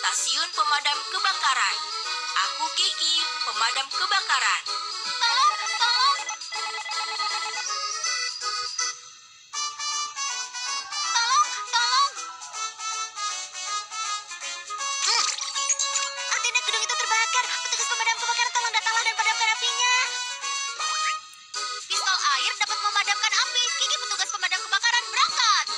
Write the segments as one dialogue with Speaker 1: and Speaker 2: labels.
Speaker 1: Stasiun Pemadam Kebakaran. Aku Kiki, pemadam kebakaran.
Speaker 2: Tolong, tolong. Tolong, tolong. Antena gedung itu terbakar. Petugas pemadam kebakaran, tolong datanglah dan padamkan apinya. Pistol air dapat memadamkan api. Kiki, petugas pemadam kebakaran, berangkat.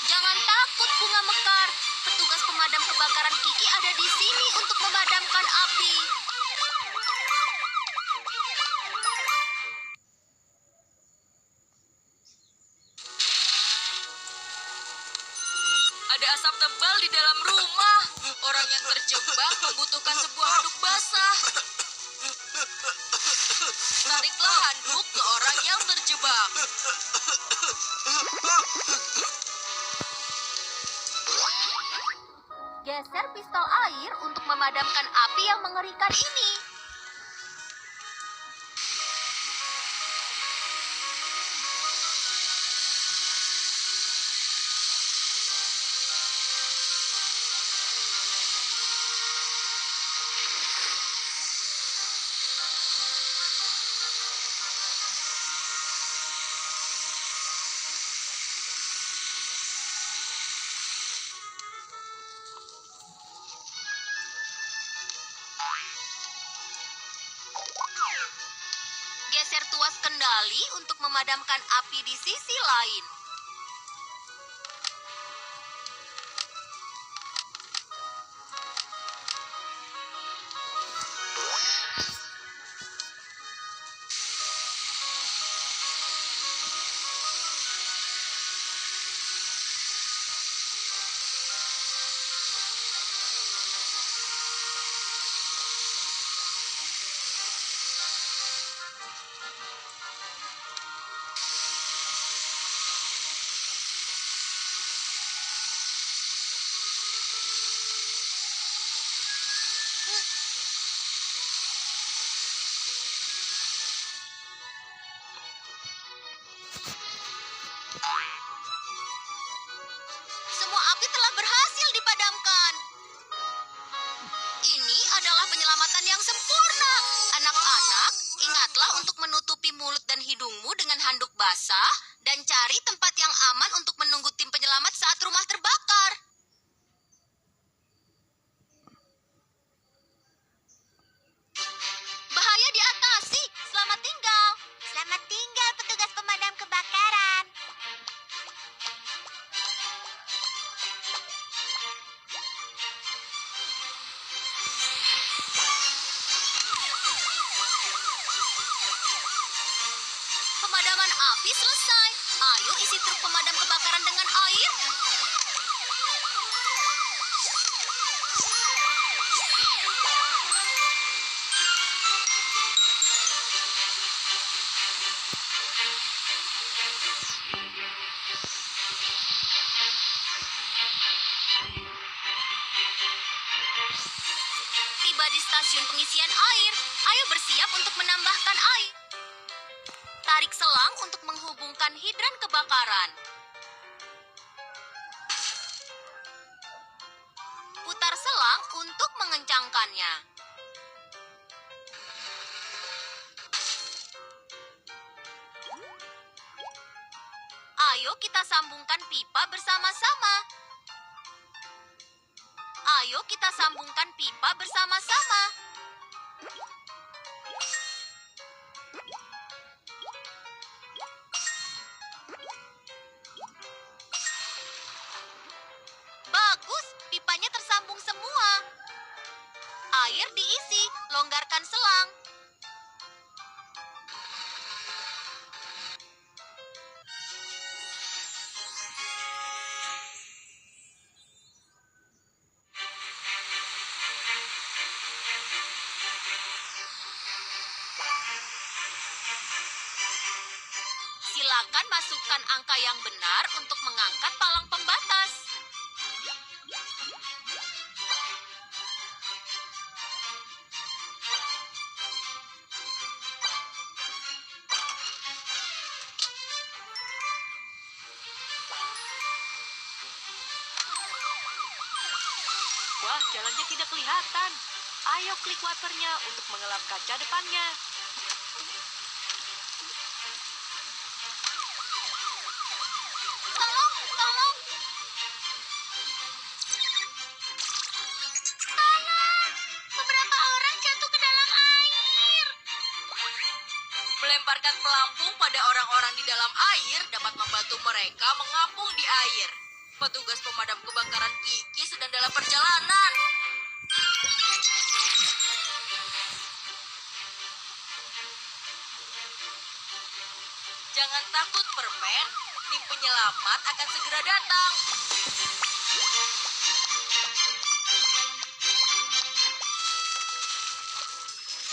Speaker 2: Jangan takut, Bunga Mekar. Petugas pemadam kebakaran Kiki ada di sini untuk memadamkan api.
Speaker 1: Ada asap tebal di dalam rumah. Orang yang terjebak membutuhkan sebuah handuk basah. Tariklah handuk ke orang yang terjebak.
Speaker 2: Geser pistol air untuk memadamkan api yang mengerikan ini. Geser tuas kendali untuk memadamkan api di sisi lain. Semua api telah berhasil dipadamkan. Ini adalah penyelamatan yang sempurna. Anak-anak, ingatlah untuk menutupi mulut dan hidungmu dengan handuk basah dan cari tempat yang aman untuk menunggu tim penyelamat saat rumah terbakar. Bahaya diatasi. Selamat tinggal. Selamat tinggal, petugas pemadam kebakaran. Pemadaman api selesai. Ayo isi truk pemadam kebakaran dengan air. Tiba di stasiun pengisian air. Ayo bersiap untuk menambahkan air. Tarik selang untuk menghubungkan hidran kebakaran. Putar selang untuk mengencangkannya. Ayo kita sambungkan pipa bersama-sama. Ayo kita sambungkan pipa bersama-sama. Bagus, pipanya tersambung semua. Air diisi, longgarkan selang. Silakan masukkan angka yang benar untuk mengangkat palang pembatas.
Speaker 3: Wah, jalannya tidak kelihatan. Ayo klik waternya untuk mengelap kaca depannya.
Speaker 2: Tolong, tolong. Tolong. Beberapa orang jatuh ke dalam air.
Speaker 1: Melemparkan pelampung pada orang-orang di dalam air dapat membantu mereka mengapung di air. Petugas pemadam kebakaran Kiki sedang dalam perjalanan. Jangan takut, Permen. Tim penyelamat akan segera datang.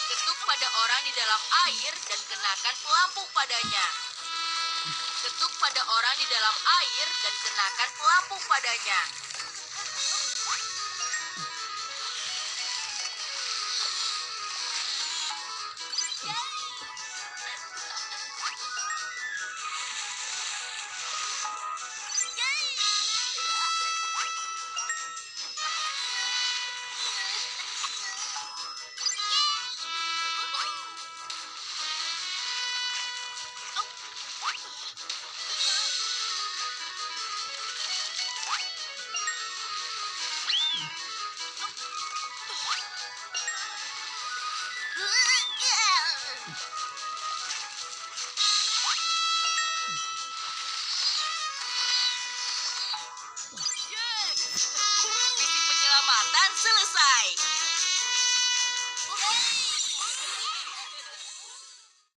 Speaker 1: Ketuk pada orang di dalam air dan kenakan pelampung padanya. Ketuk pada orang di dalam air dan kenakan pelampung padanya.